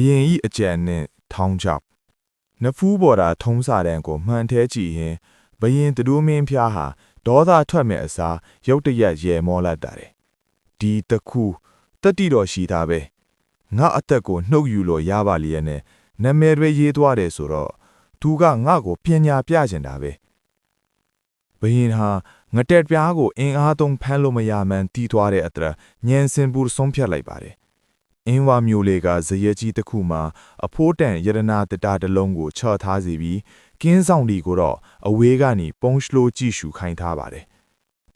ရင်ဤအကြံနှင့်ထောင်းချောက်နဖူးပေါ်တာထုံးစာတန်းကိုမှန်ထဲကြည့်ရင်ဘရင်တတိုးမင်းဖျားဟာဒေါသထွက်မဲ့အစားရုတ်တရက်ရဲမောလိုက်တာတယ်ဒီတခုတက်တိတော်ရှိတာပဲငါအသက်ကိုနှုတ်ယူလို့ရပါလျက်နဲ့နာမည်တွေရေးသွားတယ်ဆိုတော့သူကငါ့ကိုပညာပြချင်တာပဲဘရင်ဟာငတက်ပြားကိုအင်အားသုံးဖမ်းလို့မရမှန်းတီးသွားတဲ့အတွက်ညံစင်ပူဆုံးဖြတ်လိုက်ပါတယ်အင်းဝါမျိုးလေးကဇယက်ကြီးတစ်ခုမှာအဖိုးတန်ရတနာတတာတစ်လုံးကိုချော့ထားစီပြီးကင်းဆောင်ဒီကိုတော့အဝေးကနေပုံရှလို့ကြည့်ရှုခိုင်းထားပါတယ်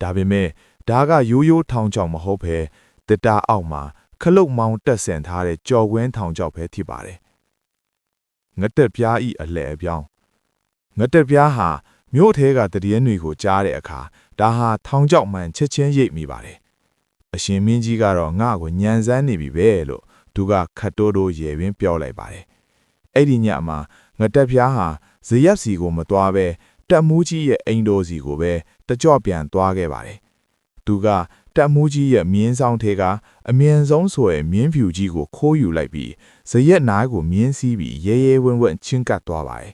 ဒါပေမဲ့ဒါကရိုးရိုးထောင်ချောက်မဟုတ်ဘဲတတာအောက်မှာခလုတ်မောင်းတက်ဆင်ထားတဲ့ကြော်ဝင်းထောင်ချောက်ပဲဖြစ်ပါတယ်ငတက်ပြားဤအလဲအပြောင်းငတက်ပြားဟာမြို့ထဲကတည်င်းတွေကိုကြားတဲ့အခါဒါဟာထောင်ချောက်မှန်ချက်ချင်းရိပ်မိပါတယ်အရှင်မင်းကြီးကတော့ငါ့ကိုညံစမ်းနေပြီပဲလို့သူကခတ်တိုးတိုးရေပင်ပြောလိုက်ပါတယ်အဲ့ဒီညမှာငတက်ပြားဟာဇရက်စီကိုမသွားပဲတက်မူးကြီးရဲ့အိမ်တော်စီကိုပဲတကြော့ပြန်သွားခဲ့ပါတယ်သူကတက်မူးကြီးရဲ့မြင်းဆောင်ထဲကအမြင့်ဆုံးဆိုရဲ့မြင်းဖြူကြီးကိုခိုးယူလိုက်ပြီးဇရက်နားကိုမြင်းစီးပြီးရဲရဲဝံ့ဝံ့ချင်းကပ်သွားပါတယ်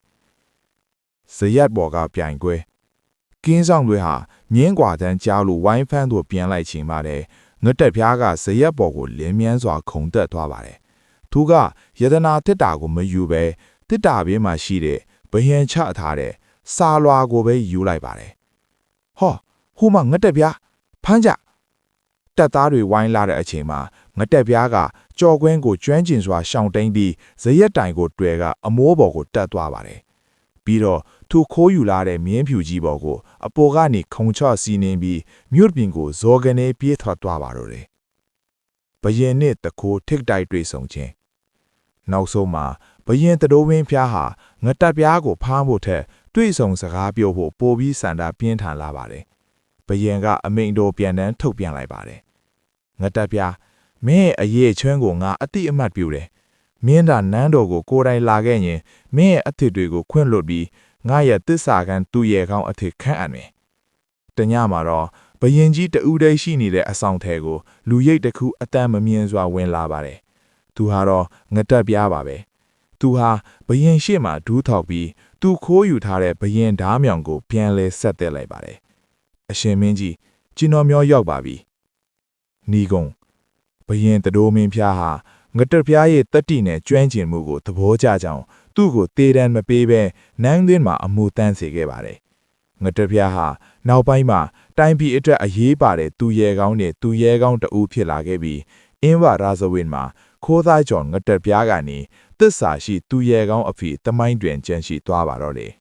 ဇရက်ပေါ်ကပြိုင်ကွဲကင်းဆောင်တွေဟာမြင်းကွာတန်းကြားလို့ဝိုင်းဖန်းတို့ပြန်လိုက်ချိန်ပါတယ်ငတက်ပြားကဇရက်ပေါ်ကိုလင်းမြန်းစွာခုန်တက်သွားပါတယ်သူကယတနာတစ်တာကိုမယူပဲတစ်တာဘေးမှာရှိတဲ့ဘယံချထားတဲ့စာလွာကိုပဲယူလိုက်ပါတယ်ဟောဟိုမှာငတက်ပြားဖမ်းကြတက်သားတွေဝိုင်းလာတဲ့အချိန်မှာငတက်ပြားကကြော်ကွင်းကိုကျွမ်းကျင်စွာရှောင်တိန်ပြီးဇရက်တိုင်ကိုတွေ့ကအမိုးပေါ်ကိုတက်သွားပါတယ်ပြီးတော့သူခိုးယူလာတဲ့မြင်းဖြူကြီးပေါ်ကိုအပေါ်ကနေခုံချစီးနှင်းပြီးမြို့ပြင်ကိုဇော်ကနေပြေးထွက်သွားပါတော့တယ်ဘယင်နဲ့တခိုးထိတ်တိုက်တွေ့ဆုံခြင်းနောက်ဆုံးမှာဘယင်တတိုးဝင်းဖျားဟာငတက်ပြားကိုဖမ်းဖို့ထက်တွေ့ဆုံစကားပြောဖို့ပိုပြီးစန္ဒပြင်းထန်လာပါတယ်ဘယင်ကအမိန်တော်ပြန်တန်းထုတ်ပြန်လိုက်ပါတယ်ငတက်ပြားမင်းရဲ့အရေးချွန်းကိုငါအတိအမှတ်ပြုတယ်မင်းသာနန်းတော်ကိုကိုယ်တိုင်လာခဲ့ရင်မင်းရဲ့အထစ်တွေကိုခွင့်လွှတ်ပြီးငါရဲ့တစ္ဆာကန်သူ့ရဲ့ကောင်းအထစ်ခန့်အပ်မယ်တညမှာတော့ဘယင်ကြီးတဦးတည်းရှိနေတဲ့အဆောင်ထဲကိုလူရိတ်တစ်ခုအတန်မမြင်စွာဝင်လာပါတယ်သူဟာတော့ငတက်ပြားပါပဲသူဟာဘယင်ရှေ့မှာဒူးထောက်ပြီးသူခိုးယူထားတဲ့ဘယင်ဓားမြောင်ကိုပြန်လဲဆက်တက်လိုက်ပါတယ်အရှင်မင်းကြီးကျွန်တော်မျောရောက်ပါပြီနီကုံဘယင်တတိုးမင်းဖျားဟာငတက်ပြားရဲ့တတိနဲ့ကျွမ်းကျင်မှုကိုသဘောကျကြောင်းသူ့ကိုတေးတန်းမပေးဘဲနန်းသွင်းမှာအမှုတန်းစေခဲ့ပါတယ်ငတက်ပြားဟာနောက်ပိုင်းမှာတိုင်းပြည်အတွက်အရေးပါတဲ့သူရဲကောင်းနဲ့သူရဲကောင်းတဦးဖြစ်လာခဲ့ပြီးအင်းဝရာဇဝင်းမှာခိုးသားကျော်ငတက်ပြားကနေတစ္ဆာရှိသူရဲကောင်းအဖြစ်တမိုင်းတွင်ကျန်ရှိသွားပါတော့တယ်